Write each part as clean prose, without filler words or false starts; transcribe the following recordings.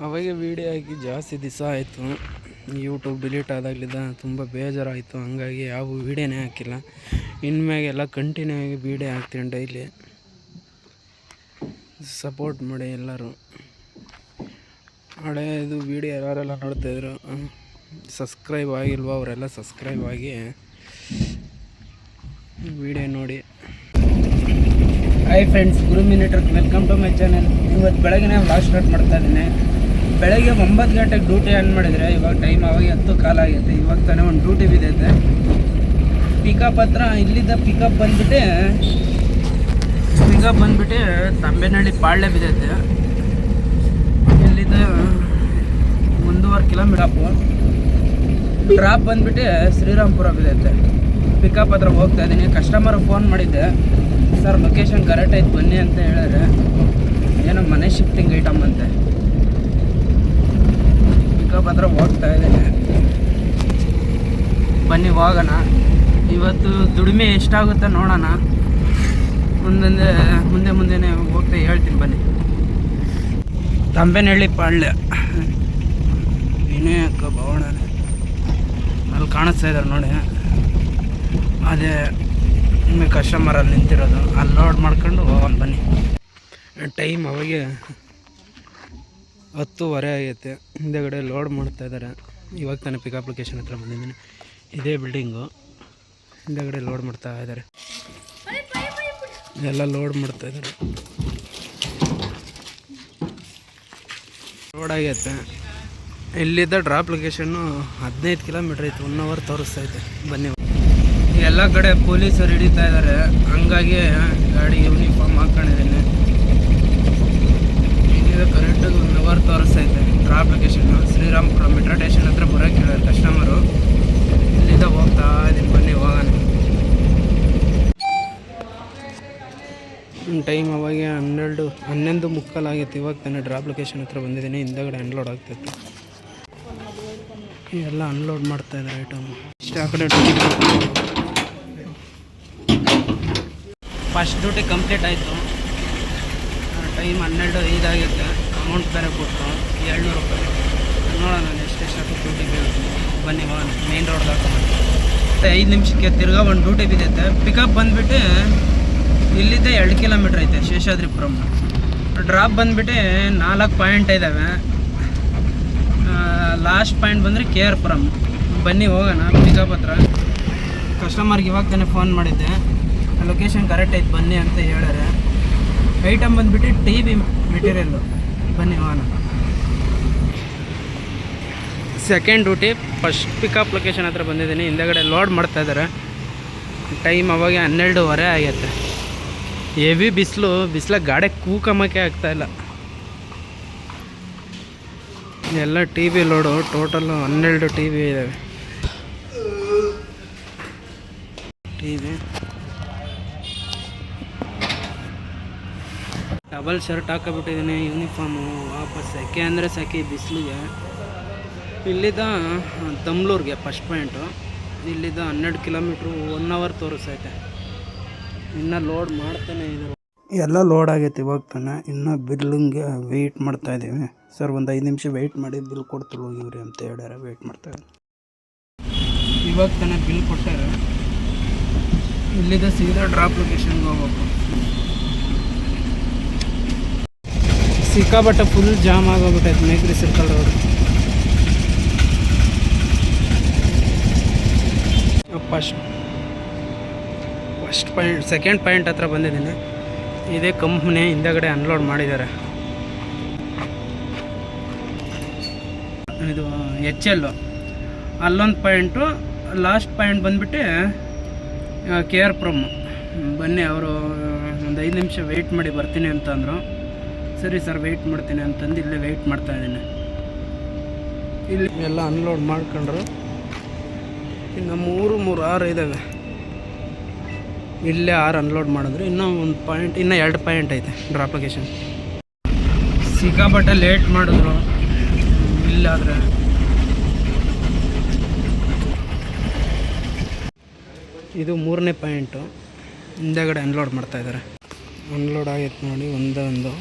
ಅವಾಗೆ ವೀಡಿಯೋ ಹಾಕಿ ಜಾಸ್ತಿ ದಿವಸ ಆಯಿತು. ಯೂಟ್ಯೂಬ್ ಡಿಲೀಟ್ ಆದಾಗಲಿದ್ದ ತುಂಬ ಬೇಜಾರಾಯಿತು. ಹಂಗಾಗಿ ಯಾವ ವೀಡಿಯೋನೇ ಹಾಕಿಲ್ಲ. ಇನ್ಮ್ಯಾಗೆಲ್ಲ ಕಂಟಿನ್ಯೂ ಆಗಿ ವೀಡಿಯೋ ಹಾಕ್ತೀನಿ ಡೈಲಿ. ಸಪೋರ್ಟ್ ಮಾಡಿ ಎಲ್ಲರೂ. ಹಳೆಯದು ವೀಡಿಯೋ ಯಾರೆಲ್ಲ ನೋಡ್ತಾಯಿದ್ರು ಸಬ್ಸ್ಕ್ರೈಬ್ ಆಗಿಲ್ವ ಅವರೆಲ್ಲ ಸಬ್ಸ್ಕ್ರೈಬ್ ಆಗಿ ವೀಡಿಯೋ ನೋಡಿ. ಹಾಯ್ ಫ್ರೆಂಡ್ಸ್, ಗುರು ಮಿನಿಟರ್ ವೆಲ್ಕಮ್ ಟು ಮೈ ಚಾನೆಲ್. ಇವತ್ತು ಬೆಳಗ್ಗೆ ವ್ಲಾಗ್ ಸ್ಟಾರ್ಟ್ ಮಾಡ್ತಾ ಇದ್ದೀನಿ. ಬೆಳಗ್ಗೆ 9 ಗಂಟೆಗೆ ಡ್ಯೂಟಿ ಆನ್ ಮಾಡಿದರೆ ಇವಾಗ ಟೈಮ್ ಅವಾಗ 10 ಕಾಲ ಆಗೈತೆ. ಇವಾಗ ತಾನೇ ಒಂದು ಡ್ಯೂಟಿ ಬಿದ್ದೈತೆ. ಪಿಕಪ್ ಹತ್ರ ಇಲ್ಲಿದ್ದ ಪಿಕಪ್ ಬಂದುಬಿಟ್ಟು ತಂಬೇನಹಳ್ಳಿ ಪಾಳ್ಯ ಬಿದ್ದೈತೆ. ಇಲ್ಲಿದ್ದ 1.5 ಕಿಲೋಮೀಟರ್. ಡ್ರಾಪ್ ಬಂದುಬಿಟ್ಟು ಶ್ರೀರಾಮ್ಪುರ ಬಿದ್ದೈತೆ. ಪಿಕಪ್ ಹತ್ರ ಹೋಗ್ತಾ ಇದ್ದೀನಿ. ಕಸ್ಟಮರ್ ಫೋನ್ ಮಾಡಿದ್ದೆ, ಸರ್ ಲೊಕೇಶನ್ ಕರೆಕ್ಟ್ ಆಯ್ತು ಬನ್ನಿ ಅಂತ ಹೇಳಿದ್ರೆ, ಏನೋ ಮನೆ ಶಿಫ್ಟಿಂಗ್ ಐಟಮ್ ಅಂತೆ. ಪಿಕಪ್ ಹತ್ರ ಹೋಗ್ತಾ ಇದ್ದೀನಿ, ಬನ್ನಿ ಹೋಗೋಣ. ಇವತ್ತು ದುಡಿಮೆ ಎಷ್ಟಾಗುತ್ತೆ ನೋಡೋಣ. ಮುಂದೆ ಹೋಗ್ತಾ ಹೇಳ್ತೀನಿ ಬನ್ನಿ. ತಂಬೇನಹಳ್ಳಿ ಪಾಳ್ಯ ವಿನಯಕ್ಕ ಭವನ ಅಲ್ಲಿ ಕಾಣಿಸ್ತಾ ಇದ್ದಾರೆ ನೋಡಿ. ಅದೇ ಕಸ್ಟಮರಲ್ಲಿ ನಿಂತಿರೋದು. ಅಲ್ಲಿ ಲೋಡ್ ಮಾಡ್ಕೊಂಡು ಹೋಗೋಣ ಬನ್ನಿ. ಟೈಮ್ ಅವಾಗೆ 10:15 ಆಗೈತೆ. ಹಿಂದೆಗಡೆ ಲೋಡ್ ಮಾಡ್ತಾಯಿದ್ದಾರೆ. ಇವಾಗ ತಾನೇ ಪಿಕಪ್ ಲೊಕೇಶನ್ ಹತ್ರ ಬಂದಿದ್ದೀನಿ. ಇದೇ ಬಿಲ್ಡಿಂಗು. ಹಿಂದೆಗಡೆ ಲೋಡ್ ಮಾಡ್ತಾ ಇದ್ದಾರೆ. ಎಲ್ಲ ಲೋಡ್ ಮಾಡ್ತಾಯಿದ್ದಾರೆ. ಲೋಡ್ ಆಗೈತೆ. ಇಲ್ಲಿದ್ದ ಡ್ರಾಪ್ ಲೊಕೇಶನ್ನು 15 ಕಿಲೋಮೀಟ್ರ್ ಐತೆ. 1 ಅವರ್ ತೋರಿಸ್ತೈತೆ. ಬನ್ನಿ. ಎಲ್ಲ ಕಡೆ ಪೊಲೀಸರು ಹಿಡಿತಾ ಇದ್ದಾರೆ. ಹಂಗಾಗಿ ಗಾಡಿ ಯೂನಿಫಾರ್ಮ್ ಹಾಕ್ಕೊಂಡಿದ್ದೀನಿ. ಇದು ಕರೆಕ್ಟಾಗಿ 1 ಅವರ್ ತೋರಿಸ್ತೈತೆ. Drop location Srirampura metro station ಹತ್ರ ಬರೋಕ್ಕೆ ಹೇಳಿದ್ರು ಕಸ್ಟಮರು. ಇಲ್ಲಿಂದ ಹೋಗ್ತಾ ಇದ್ದೀನಿ, ಬನ್ನಿ ಹೋಗೋಣ. ಟೈಮ್ ಅವಾಗ 11:15 ಆಗೈತೆ. ಇವಾಗ ತಾನೇ ಡ್ರಾಪ್ ಲೊಕೇಶನ್ ಹತ್ರ ಬಂದಿದ್ದೀನಿ. ಹಿಂದಗಡೆ ಅನ್ಲೋಡ್ ಆಗ್ತೈತೆ. ಎಲ್ಲ ಅನ್ಲೋಡ್ ಮಾಡ್ತಾಯಿದ್ದಾರೆ ಐಟಮ್. ಇಷ್ಟು ಆ ಕಡೆ ಫಸ್ಟ್ ಡ್ಯೂಟಿ ಕಂಪ್ಲೀಟ್ ಆಯಿತು. ಟೈಮ್ 12:05 ಆಗೈತೆ. ಅಮೌಂಟ್ ಬೇರೆ ಕೊಟ್ಟು 700 ರೂಪಾಯಿ. ನೋಡೋಣ ಎಷ್ಟು ಡ್ಯೂಟಿ ಬೇಕು. ಬನ್ನಿ ಹೋಗೋಣ. ಮೇನ್ ರೋಡ್ ಹಾಕೋಣ. 5 ನಿಮಿಷಕ್ಕೆ ತಿರ್ಗಾ ಒಂದು ಡ್ಯೂಟಿ ಬಿದ್ದೈತೆ. ಪಿಕಪ್ ಬಂದುಬಿಟ್ಟು ಇಲ್ಲಿದ್ದ 2 ಕಿಲೋಮೀಟ್ರ್ ಐತೆ, ಶೇಷಾದ್ರಿಪುರಂ. ಡ್ರಾಪ್ ಬಂದುಬಿಟ್ಟು 4 ಪಾಯಿಂಟ್ ಇದ್ದಾವೆ. ಲಾಸ್ಟ್ ಪಾಯಿಂಟ್ ಬಂದರೆ KR ಪುರಂ. ಬನ್ನಿ ಹೋಗೋಣ ಪಿಕಪ್ ಹತ್ರ. ಕಸ್ಟಮರ್ಗೆ ಇವಾಗ ತಾನೇ ಫೋನ್ ಮಾಡಿದ್ದೆ, ಲೊಕೇಶನ್ ಕರೆಕ್ಟ್ ಐತೆ ಬನ್ನಿ ಅಂತ ಹೇಳ್ಯಾರೆ. ಐಟಮ್ ಬಂದುಬಿಟ್ಟು TV ಮೆಟೀರಿಯಲ್ಲು. ಬನ್ನಿ ಹೋಗೋಣ. Second duty first pickup location ಹತ್ರ ಬಂದಿದ್ದೀನಿ. ಹಿಂದೆಗಡೆ ಲೋಡ್ ಮಾಡ್ತಾಯಿದ್ದಾರೆ. ಟೈಮ್ ಅವಾಗ 12:15 ಆಗೈತೆ. ಹೆವಿ ಬಿಸಿಲಾಗ ಗಾಡಿ ಕೂಕಮ್ಮಕ್ಕೆ ಆಗ್ತಾಯಿಲ್ಲ. ಎಲ್ಲ TV ಲೋಡು. ಟೋಟಲ್ಲು 12 TV ಇದ್ದಾವೆ. TV ಡಬಲ್ ಶರ್ಟ್ ಹಾಕಿಬಿಟ್ಟಿದ್ದೀನಿ. ಯೂನಿಫಾರ್ಮು ವಾಪಸ್ ಸೆಕೆ ಅಂದರೆ ಸೆಕೆ ಬಿಸಿಲಿಗೆ. ಇಲ್ಲಿದ್ದ ತಮ್ಲೂರಿಗೆ ಫಸ್ಟ್ ಪಾಯಿಂಟು. ಇಲ್ಲಿದ್ದ 12 ಕಿಲೋಮೀಟ್ರು 1 ಅವರ್ ತೋರಿಸೈತೆ. ಇನ್ನೂ ಲೋಡ್ ಮಾಡ್ತಾನೆ ಇದ್ರು. ಎಲ್ಲ ಲೋಡ್ ಆಗೈತೆ ಇವಾಗ ತಾನೆ. ಇನ್ನೂ ಬಿಲ್ಲಿಂಗೆ ವೆಯ್ಟ್ ಮಾಡ್ತಾಯಿದ್ದೀವಿ. ಸರ್ ಒಂದು 5 ನಿಮಿಷ ವೆಯ್ಟ್ ಮಾಡಿ ಬಿಲ್ ಕೊಡ್ತಾರೆ ಹೋಗಿವ್ರಿ ಅಂತ ಹೇಳ್ಯಾರ. ವೆಯ್ಟ್ ಮಾಡ್ತಾಯಿದ್ದೀವಿ. ಇವಾಗ ತಾನೆ ಬಿಲ್ ಕೊಟ್ಟಾರೆ. ಇಲ್ಲಿದ್ದ ಸೀದಾ ಡ್ರಾಪ್ ಲೊಕೇಶನ್ಗೆ ಹೋಗ್ಬೇಕು. ಸಿಕ್ಕಾಬಟ್ಟೆ ಫುಲ್ ಜಾಮ್ ಆಗೋಗ್ಬಿಟ್ಟೈತೆ Mekhri circle road. First point second point ಹತ್ರ ಬಂದಿದ್ದೀನಿ. ಇದೇ ಕಂಪ್ನಿ ಹಿಂದೆಗಡೆ ಅನ್ಲೋಡ್ ಮಾಡಿದ್ದಾರೆ. ಇದು HL. ಅಲ್ಲೊಂದು ಪಾಯಿಂಟು. ಲಾಸ್ಟ್ ಪಾಯಿಂಟ್ ಬಂದುಬಿಟ್ಟು KR ಪುರಂ. ಬನ್ನಿ, ಅವರು ಒಂದು 5 ನಿಮಿಷ ವೆಯ್ಟ್ ಮಾಡಿ ಬರ್ತೀನಿ ಅಂತಂದರು. ಸರಿ ಸರ್ ವೆಯ್ಟ್ ಮಾಡ್ತೀನಿ ಅಂತಂದು ಇಲ್ಲೇ ವೆಯ್ಟ್ ಮಾಡ್ತಾಯಿದ್ದೀನಿ. ಇಲ್ಲಿ ಎಲ್ಲ ಅನ್ಲೋಡ್ ಮಾಡ್ಕೊಂಡ್ರು. ಇನ್ನು 6 ಇದ್ದಾವೆ. ಇಲ್ಲೇ 6 ಅನ್ಲೋಡ್ ಮಾಡಿದ್ರು. ಇನ್ನೂ 1 ಪಾಯಿಂಟ್, ಇನ್ನೂ 2 ಪಾಯಿಂಟ್ ಐತೆ ಡ್ರಾಪ್ ಲೊಕೇಶನ್. ಸಿಕ್ಕಾಪಟ್ಟೆ ಲೇಟ್ ಮಾಡಿದ್ರು. ಇಲ್ಲಾದರೆ ಇದು 3ನೇ ಪಾಯಿಂಟು. ಹಿಂದೆಗಡೆ ಅನ್ಲೋಡ್ ಮಾಡ್ತಾಯಿದ್ದಾರೆ. ಅನ್ಲೋಡ್ ಆಗೈತೆ ನೋಡಿ. ಒಂದು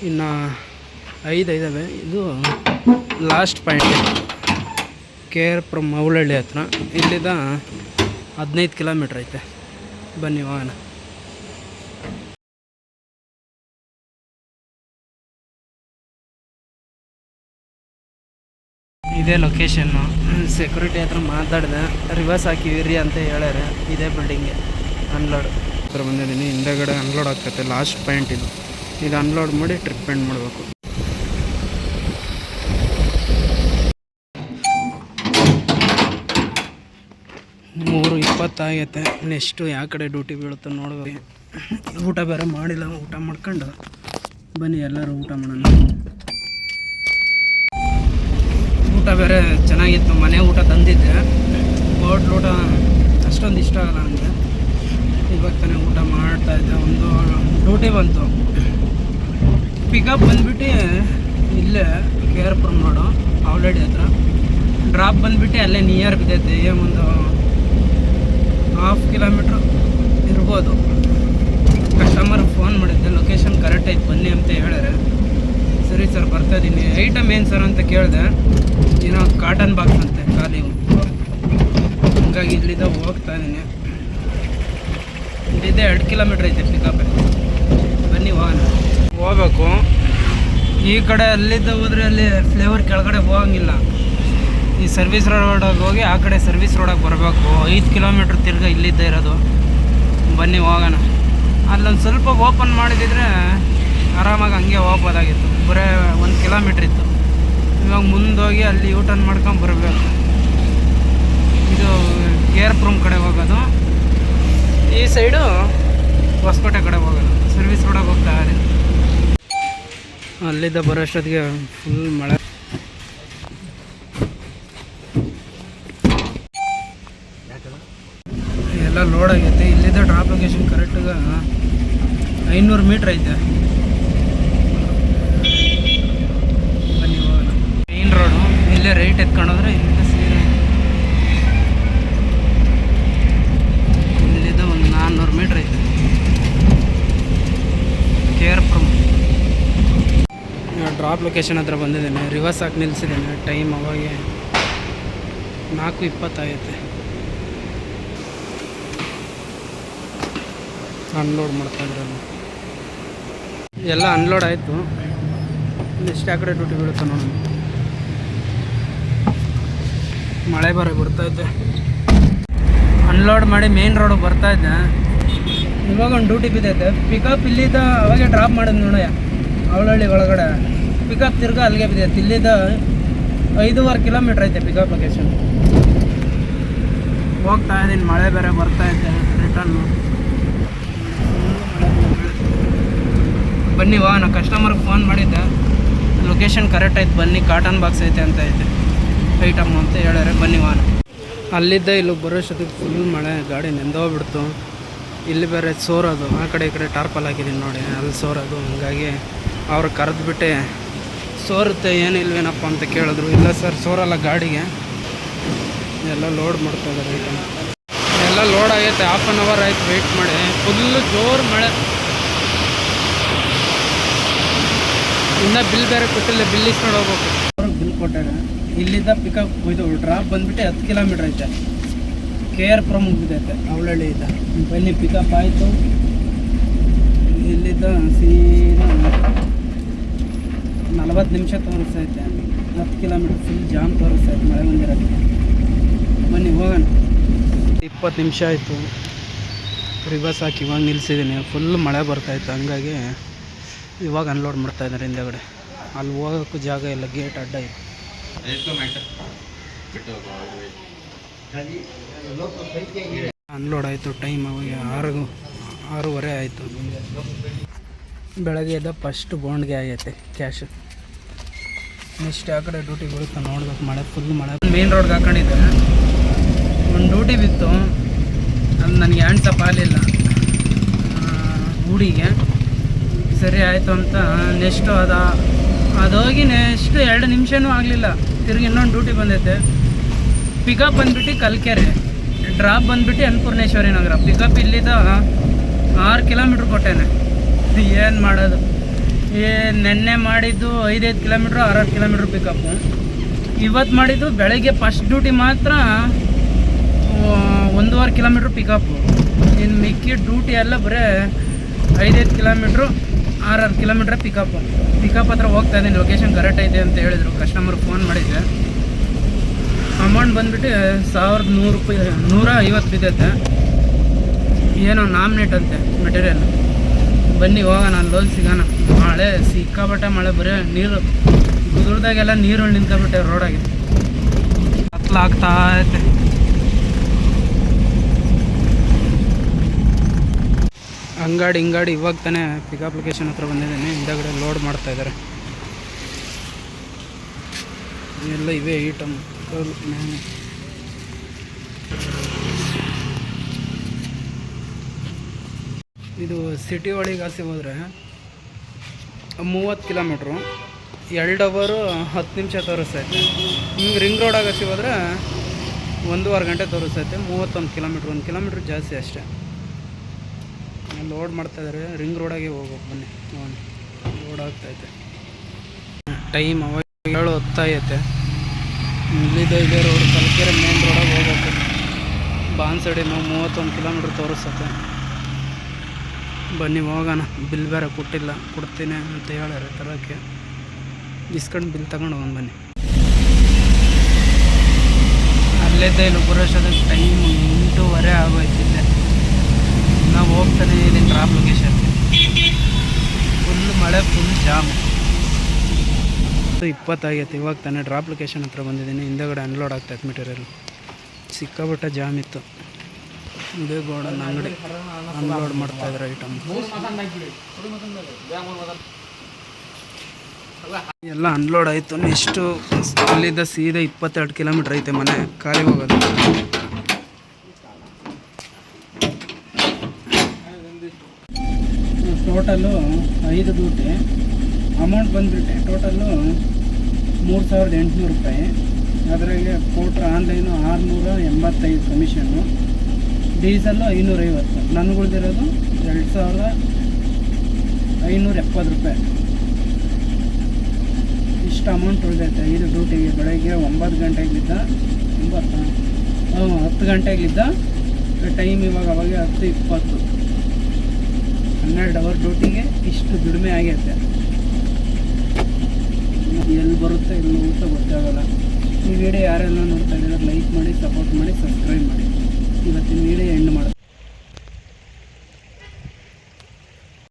ಇನ್ನು 5 ಇದ್ದಾವೆ. ಇದು ಲಾಸ್ಟ್ ಪಾಯಿಂಟ್ KR ಫ್ರಮ್ ಮೌಲಹಳ್ಳಿ ಹತ್ರ. ಇಲ್ಲಿಂದ 15 ಕಿಲೋಮೀಟ್ರ್ ಐತೆ. ಬನ್ನಿ ಹೋಗೋಣ. ಇದೇ ಲೊಕೇಶನ್ನು. ಸೆಕ್ಯೂರಿಟಿ ಹತ್ರ ಮಾತಾಡಿದೆ, ರಿವರ್ಸ್ ಹಾಕಿವಿರಿ ಅಂತ ಹೇಳ್ಯಾರೆ. ಇದೇ ಬಿಲ್ಡಿಂಗ್ಗೆ ಅನ್ಲೋಡ್ ಹತ್ರ ಬಂದಿದ್ದೀನಿ. ಹಿಂದೆಗಡೆ ಅನ್ಲೋಡ್ ಆಗ್ತೈತೆ. ಲಾಸ್ಟ್ ಪಾಯಿಂಟ್ ಇದು ಅನ್ಲೋಡ್ ಮಾಡಿ ಟ್ರಿಪ್ ಎಂಡ್ ಮಾಡಬೇಕು. 3:20 ಆಗೈತೆ. ನೆಕ್ಸ್ಟು ಯಾವ ಕಡೆ ಡ್ಯೂಟಿ ಬೀಳುತ್ತೋ ನೋಡ್ಬೇಕು. ಊಟ ಬೇರೆ ಮಾಡಿಲ್ಲ. ಊಟ ಮಾಡ್ಕೊಂಡು ಬನ್ನಿ ಎಲ್ಲರೂ ಊಟ ಮಾಡೋಣ. ಊಟ ಬೇರೆ ಚೆನ್ನಾಗಿತ್ತು. ಮನೆ ಊಟ ತಂದಿದ್ದೆ. ಹೋಟ್ಲ್ ಊಟ ಅಷ್ಟೊಂದು ಇಷ್ಟ ಆಗಲ್ಲ ನನಗೆ. ಇವಾಗ ತಾನೇ ಊಟ ಮಾಡ್ತಾಯಿದ್ದೆ. ಒಂದು ಡ್ಯೂಟಿ ಬಂತು. ಪಿಕಪ್ ಬಂದುಬಿಟ್ಟು ಇಲ್ಲೇ KR ಫ್ರಮ್ ರೋಡು ಮೌಲಹಳ್ಳಿ ಹತ್ರ. ಡ್ರಾಪ್ ಬಂದುಬಿಟ್ಟು ಅಲ್ಲೇ ನಿಯರ್ ಬಿದ್ದೈತೆ. ಒಂದು 1/2 ಕಿಲೋಮೀಟ್ರ್ ಇರ್ಬೋದು. ಕಸ್ಟಮರ್ ಫೋನ್ ಮಾಡಿದ್ದೆ, ಲೊಕೇಶನ್ ಕರೆಕ್ಟ್ ಐತೆ ಬನ್ನಿ ಅಂತ ಹೇಳ್ಯಾರೆ. ಸರಿ ಸರ್ ಬರ್ತಾಯಿದ್ದೀನಿ. ಐಟಮ್ ಏನು ಸರ್ ಅಂತ ಕೇಳಿದೆ. ಏನೋ ಕಾಟನ್ ಬಾಕ್ಸ್ ಅಂತೆ ಖಾಲಿ. ಹಂಗಾಗಿ ಇಲ್ಲಿಂದ ಹೋಗ್ತಾ ಇದ್ದೀನಿ. ಇಲ್ಲಿದ್ದೆ 2 ಕಿಲೋಮೀಟ್ರ್ ಐತೆ ಪಿಕಪ್. ಬನ್ನಿ ಹೋಗ್ಬೇಕು. ಈ ಕಡೆ ಅಲ್ಲಿದ್ದ ಹೋದರೆ ಅಲ್ಲಿ ಫ್ಲೇವರ್ ಕೆಳಗಡೆ ಹೋಗಂಗಿಲ್ಲ. ಈ ಸರ್ವಿಸ್ ರೋಡಾಗಿ ಹೋಗಿ ಆ ಕಡೆ ಸರ್ವಿಸ್ ರೋಡಾಗಿ ಬರಬೇಕು. 5 ಕಿಲೋಮೀಟ್ರ್ ತಿರ್ಗ ಇಲ್ಲಿದ್ದೇ ಇರೋದು. ಬನ್ನಿ ಹೋಗೋಣ. ಅಲ್ಲೊಂದು ಸ್ವಲ್ಪ ಓಪನ್ ಮಾಡಿದಿದ್ರೆ ಆರಾಮಾಗಿ ಹಂಗೆ ಹೋಗ್ಬೋದಾಗಿತ್ತು. ಬರೀ 1 ಕಿಲೋಮೀಟ್ರ್ ಇತ್ತು. ಇವಾಗ ಮುಂದೋಗಿ ಅಲ್ಲಿ ಯೂ ಟರ್ನ್ ಮಾಡ್ಕೊಂಡು ಬರಬೇಕು. ಇದು KR ಫ್ರಮ್ ಕಡೆ ಹೋಗೋದು. ಈ ಸೈಡು ಹೊಸಕೋಟೆ ಕಡೆ ಹೋಗೋದು. ಸರ್ವಿಸ್ ರೋಡಾಗಿ ಹೋಗ್ತಾ ಇದ್ದೀನಿ. ಅಲ್ಲಿದ್ದ ಬರೋಷ್ಟೊತ್ತಿಗೆ ಫುಲ್ ಮಳೆ. ಎಲ್ಲ ಲೋಡ್ ಆಗೈತೆ. ಇಲ್ಲಿದ್ದ ಡ್ರಾಪ್ ಲೊಕೇಶನ್ ಕರೆಕ್ಟಾಗ 500 ಮೀಟ್ರ್ ಐತೆ. ಬನ್ನಿ ಹೋಗೋಣ. Main road. ಇಲ್ಲೇ ರೈಟ್ ಎತ್ಕೊಂಡೋದ್ರೆ ಇಲ್ಲಿಂದ ಸೀರೆ ಇಲ್ಲಿದ್ದ ಒಂದು 400 ಮೀಟ್ರ್ ಐತೆ. KR ಫ್ರಮ್ ಡ್ರಾಪ್ ಲೊಕೇಶನ್ ಹತ್ರ ಬಂದಿದ್ದೇನೆ. ರಿವರ್ಸ್ ಹಾಕಿ ನಿಲ್ಲಿಸಿದ್ದೇನೆ. ಟೈಮ್ ಅವಾಗೆ 4:20 ಆಗೈತೆ. ಅನ್ಲೋಡ್ ಮಾಡ್ತಾಯಿದ್ರು. ಎಲ್ಲ ಅನ್ಲೋಡ್ ಆಯಿತು. ನೆಕ್ಸ್ಟ್ ಆ ಕಡೆ ಡ್ಯೂಟಿ ಬೀಳುತ್ತೆ ನೋಡೋಣ. ಮಳೆ ಬರ್ತಾಯಿದ್ದೆ. ಅನ್ಲೋಡ್ ಮಾಡಿ ಮೇನ್ ರೋಡಿಗೆ ಬರ್ತಾಯಿದ್ದೆ. ಇವಾಗ ಒಂದು ಡ್ಯೂಟಿ ಬಿದ್ದೈತೆ. ಪಿಕಪ್ ಇಲ್ಲಿದ್ದ ಅವಾಗೆ ಡ್ರಾಪ್ ಮಾಡೋದು ನೋಡ ಮೌಲಹಳ್ಳಿ ಒಳಗಡೆ. ಪಿಕಪ್ ತಿರ್ಗಾ ಅಲ್ಲಿಗೆ ಬಿದ್ದೈತೆ. ಇಲ್ಲಿದ್ದ 5.5 ಕಿಲೋಮೀಟ್ರ್ ಐತೆ ಪಿಕಪ್ ಲೊಕೇಶನ್. ಹೋಗ್ತಾ ಇದ್ದೀನಿ. ಮಳೆ ಬೇರೆ ಬರ್ತಾಯಿದ್ದೆ. ರಿಟರ್ನು ಬನ್ನಿ ಹೋಗೋಣ. ಕಸ್ಟಮರ್ಗೆ ಫೋನ್ ಮಾಡಿದ್ದೆ, ಲೊಕೇಶನ್ ಕರೆಕ್ಟ್ ಐತೆ ಬನ್ನಿ, ಕಾಟನ್ ಬಾಕ್ಸ್ ಐತೆ ಅಂತ ಐತೆ ಐಟಮ್ ಅಂತ ಹೇಳ್ಯಾರೆ. ಬನ್ನಿ ಹೋಗೋಣ. ಅಲ್ಲಿದ್ದ ಇಲ್ಲಿ ಬರೋಷ್ಟೊತ್ತಿಗೆ ಫುಲ್ ಮಳೆ. ಗಾಡಿ ನೆಂದೋಗ್ಬಿಡ್ತು. ಇಲ್ಲಿ ಬೇರೆ ಸೋರೋದು. ಆ ಕಡೆ ಈ ಕಡೆ ಟಾರ್ಪಲ್ ಹಾಕಿದ್ದೀನಿ ನೋಡಿ, ಅಲ್ಲಿ ಸೋರೋದು. ಹಂಗಾಗಿ ಅವ್ರು ಕರೆದ್ಬಿಟ್ಟೆ ಸೋರುತ್ತೆ ಏನಿಲ್ವೇನಪ್ಪ ಅಂತ ಕೇಳಿದ್ರು. ಇಲ್ಲ ಸರ್ ಸೋರಲ್ಲ ಗಾಡಿಗೆ. ಎಲ್ಲ ಲೋಡ್ ಮಾಡ್ತಾಯಿದ್ದಾರೆ ಐಟಮ್. ಎಲ್ಲ ಲೋಡ್ ಆಗೈತೆ. 1/2 ಅವರ್ ಆಯ್ತು ವೆಯ್ಟ್ ಮಾಡಿ. ಫುಲ್ಲು ಜೋರು ಮಳೆ. ಇನ್ನೂ ಬಿಲ್ ಬೇರೆ ಕೊಟ್ಟಿಲ್ಲ. ಬಿಲ್ ಇಸ್ಕೊಂಡು ಹೋಗ್ಬೇಕು. ಅವ್ರಿಗೆ ಬಿಲ್ ಕೊಟ್ಟಾರೆ. ಇಲ್ಲಿದ್ದ ಪಿಕಪ್ ಇದು ಡ್ರಾಪ್ ಬಂದುಬಿಟ್ಟು 10 ಕಿಲೋಮೀಟ್ರ್ ಐತೆ. KR ಫ್ರಮ್ ಮುಗಿದೈತೆ ಮೌಲಹಳ್ಳಿಯಿಂದ. ಬನ್ನಿ ಪಿಕಪ್ ಆಯಿತು. ಇಲ್ಲಿದ್ದ ಸೀದಾ 40 ನಿಮಿಷ ತೋರಿಸ್ತೈತೆ. 10 ಕಿಲೋಮೀಟ್ರ್ ಫುಲ್ ಜಾಮ್ ತೋರಿಸ್ತೈತೆ ಮಳೆ ಬಂದಿರೋದಕ್ಕೆ. ಬನ್ನಿ ಹೋಗೋಣ. 20 ನಿಮಿಷ ಆಯಿತು. ರಿವರ್ಸ್ ಹಾಕಿ ಇವಾಗ ನಿಲ್ಲಿಸಿದ್ದೀನಿ. ಫುಲ್ ಮಳೆ ಬರ್ತಾಯಿತ್ತು. ಹಂಗಾಗಿ ಇವಾಗ ಅನ್ಲೋಡ್ ಮಾಡ್ತಾಯಿದ್ದಾರೆ ಹಿಂದೆಗಡೆ. ಅಲ್ಲಿ ಹೋಗೋಕ್ಕೂ ಜಾಗ ಇಲ್ಲ. ಗೇಟ್ ಅಡ್ಡ ಇದೆ. ಅನ್ಲೋಡ್ ಆಯಿತು. ಟೈಮ್ ಅವಾಗ 6:30 ಆಯಿತು. ಬೆಳಗ್ಗೆ ಎದ್ದ ಫಸ್ಟ್ ಬೋಂಡ್ಗೆ ಆಗೈತೆ ಕ್ಯಾಶ್. ನೆಕ್ಸ್ಟ್ ಆ ಕಡೆ ಡ್ಯೂಟಿ ಬರುತ್ತೆ ನೋಡ್ಬೇಕು. ಮಳೆ ಫುಲ್ ಮಳೆ. ಮೇನ್ ರೋಡ್ಗೆ ಹಾಕೊಂಡಿದ್ದೆ. ಒಂದು ಡ್ಯೂಟಿ ಬಿತ್ತು. ಅದು ನನಗೆ ಹ್ಯಾಂಡ್ಸಪ್ ಆಗಲಿಲ್ಲ ಹುಡಿಗೆ. ಸರಿ ಆಯಿತು ಅಂತ ನೆಕ್ಸ್ಟು ಅದೋಗಿ ನೆಕ್ಸ್ಟ್ 2 ನಿಮಿಷವೂ ಆಗಲಿಲ್ಲ. ತಿರುಗಿ ಇನ್ನೊಂದು ಡ್ಯೂಟಿ ಬಂದೈತೆ. ಪಿಕಪ್ ಬಂದುಬಿಟ್ಟು ಕಲ್ಕೆರೆ, ಡ್ರಾಪ್ ಬಂದುಬಿಟ್ಟು ಅನ್ನಪೂರ್ಣೇಶ್ವರಿ ನಗರ. ಪಿಕಪ್ ಇಲ್ಲಿದ್ದ 6 ಕಿಲೋಮೀಟ್ರ್ ಕೊಟ್ಟೇನೆ. ಏನು ಮಾಡೋದು. ನೆನ್ನೆ ಮಾಡಿದ್ದು 5-5 ಕಿಲೋಮೀಟ್ರ್ 6 ಕಿಲೋಮೀಟ್ರ್ ಪಿಕಪ್ಪು. ಇವತ್ತು ಮಾಡಿದ್ದು ಬೆಳಗ್ಗೆ ಫಸ್ಟ್ ಡ್ಯೂಟಿ ಮಾತ್ರ 1.5 ಕಿಲೋಮೀಟ್ರ್ ಪಿಕಪ್ಪು. ಇನ್ನು ಮಿಕ್ಕಿ ಡ್ಯೂಟಿ ಎಲ್ಲ ಬರೀ 5-5 ಕಿಲೋಮೀಟ್ರು 6 ಕಿಲೋಮೀಟ್ರ್ ಪಿಕಪ್ ಹತ್ರ ಹೋಗ್ತಾ ಇದ್ದೀನಿ. ಲೊಕೇಶನ್ ಕರೆಕ್ಟ್ ಐತೆ ಅಂತ ಹೇಳಿದರು. ಕಸ್ಟಮರ್ ಫೋನ್ ಮಾಡಿದ್ದೆ. ಅಮೌಂಟ್ ಬಂದುಬಿಟ್ಟು 1100 ರೂಪಾಯಿ 150 ಬಿದ್ದೈತೆ. ಏನೋ ನಾಮಿನೇಟ್ ಅಂತೆ ಮೆಟೀರಿಯಲ್. ಬನ್ನಿ ಹೋಗೋಣ, ಅಲ್ಲೋಗಿ ಸಿಗೋಣ. ಮಳೆ ಸಿಕ್ಕಾಬಟ್ಟೆ ಮಳೆ, ಬರೀ ನೀರು ಗುದುರ್ದಾಗೆಲ್ಲ ನೀರು ನಿಂತ್ಕೊಬಿಟ್ಟೆ ರೋಡಾಗೆ. ಆಗ್ತಾ ಐತೆ. ಅಂಗಾಡಿ ಇವಾಗ ತಾನೇ ಪಿಕಪ್ ಲೊಕೇಶನ್ ಹತ್ರ ಬಂದಿದ್ದೀನಿ. ಹಿಂದಗಡೆ ಲೋಡ್ ಮಾಡ್ತಾ ಇದ್ದಾರೆ. ಎಲ್ಲ ಇವೆ ಐಟಮ್. ಇದು ಸಿಟಿ ಒಳಗೆ ಹಾಸಿ ಹೋದರೆ 30 ಕಿಲೋಮೀಟ್ರು 2 ಅವರ್ 10 ನಿಮಿಷ ತೋರಿಸ್ತೈತೆ. ಹಿಂಗೆ ರಿಂಗ್ ರೋಡಾಗ ಹಾಸಿ ಹೋದರೆ 1.5 ಗಂಟೆ ತೋರಿಸ್ತೈತೆ. 31 ಕಿಲೋಮೀಟ್ರ್, 1 ಕಿಲೋಮೀಟ್ರ್ ಜಾಸ್ತಿ ಅಷ್ಟೇ. ಲೋಡ್ ಮಾಡ್ತಾಯಿದ್ದಾರೆ. ರಿಂಗ್ ರೋಡಾಗೆ ಹೋಗ್ಬೇಕು. ಬನ್ನಿ ಲೋಡ್ ಆಗ್ತೈತೆ. ಟೈಮ್ ಅವಾಗ 7:10 ಇಲ್ಲಿದೆ ರೋಡ್. ಕಲ್ಕೆರೆ ಮೇನ್ ರೋಡಾಗಿ ಹೋಗ್ಬೇಕು. ಬಾನ್ಸಡಿ 31 ಕಿಲೋಮೀಟ್ರ್ ತೋರಿಸ್ತೈತೆ. ಬನ್ನಿ ಹೋಗೋಣ. ಬಿಲ್ ಬೇರೆ ಕೊಡ್ತೀನಿ ಅಂತ ಹೇಳ್ಯಾರ. ತರೋಕ್ಕೆ ಇಸ್ಕೊಂಡು ಬಿಲ್ ತಗೊಂಡು ಹೋಗೋಣ ಬನ್ನಿ. ಅಲ್ಲಿದ್ದ ಇಲ್ಲಿ ಬರೋಷ್ಟೊತ್ತಿಗೆ ಟೈಮ್ 8:15 ಆಗೋಯ್ತಿದ್ದೆ. ನಾವು ಹೋಗ್ತಾನೆ ಇದ್ದೀನಿ ಡ್ರಾಪ್ ಲೊಕೇಶನ್. ಫುಲ್ ಮಳೆ, ಫುಲ್ ಜಾಮ್. 20 ಆಗೈತೆ. ಇವಾಗ ತಾನೇ ಡ್ರಾಪ್ ಲೊಕೇಶನ್ ಹತ್ರ ಬಂದಿದ್ದೀನಿ. ಹಿಂದೆಗಡೆ ಅನ್ಲೋಡ್ ಆಗ್ತಾಯಿತ್ತು ಮೆಟೀರಿಯಲ್. ಸಿಕ್ಕಾಬಿಟ್ಟೆ ಜಾಮ್ ಇತ್ತು. ಇದೇ ಗೋಡನ್ ಅಂಗಡಿ ಅನ್ಲೋಡ್ ಮಾಡ್ತಾಯಿದ್ರು ಐಟಮ್ ಎಲ್ಲ. ಅನ್ಲೋಡ್ ಆಯಿತು. ನೆಕ್ಸ್ಟು ಅಲ್ಲಿದ್ದ ಸೀದಾ 22 ಕಿಲೋಮೀಟ್ರ್ ಐತೆ ಮನೆ ಖಾಲಿ ಹೋಗೋದು. Total 5 duty. ಅಮೌಂಟ್ ಬಂದುಬಿಟ್ಟೆ ಟೋಟಲ್ಲು 3800 ರೂಪಾಯಿ. ಅದ್ರಾಗೆ ಕೊಟ್ರೆ ಆನ್ಲೈನು 685 ಕಮಿಷನ್ನು, ಡೀಸೆಲ್ಲು 550. ನನಗುಳ್ದಿರೋದು 2570 ರೂಪಾಯಿ. ಇಷ್ಟು ಅಮೌಂಟ್ ಉಳಿದೈತೆ 5 ಡ್ಯೂಟಿಗೆ. ಬೆಳಗ್ಗೆ 9 ಗಂಟೆಗಿದ್ದ 10 ಗಂಟೆಗಿದ್ದ ಟೈಮ್. ಇವಾಗ 10:20. 12 ಅವರ್ ಡ್ಯೂಟಿಗೆ ಇಷ್ಟು ದುಡಿಮೆ ಆಗೈತೆ. ಎಲ್ಲಿ ಬರುತ್ತೆ ಎಲ್ಲಿ ಹೋಗುತ್ತೋ ಗೊತ್ತಾಗಲ್ಲ. ಈ ವಿಡಿಯೋ ಯಾರೆಲ್ಲ ನೋಡ್ತಾ ಇದ್ದಾರೆ ಲೈಕ್ ಮಾಡಿ, ಸಪೋರ್ಟ್ ಮಾಡಿ, ಸಬ್ಸ್ಕ್ರೈಬ್ ಮಾಡಿ. ಇವತ್ತಿನ ವಿಡಿಯೋ ಎಂಡ್ ಮಾಡಿ.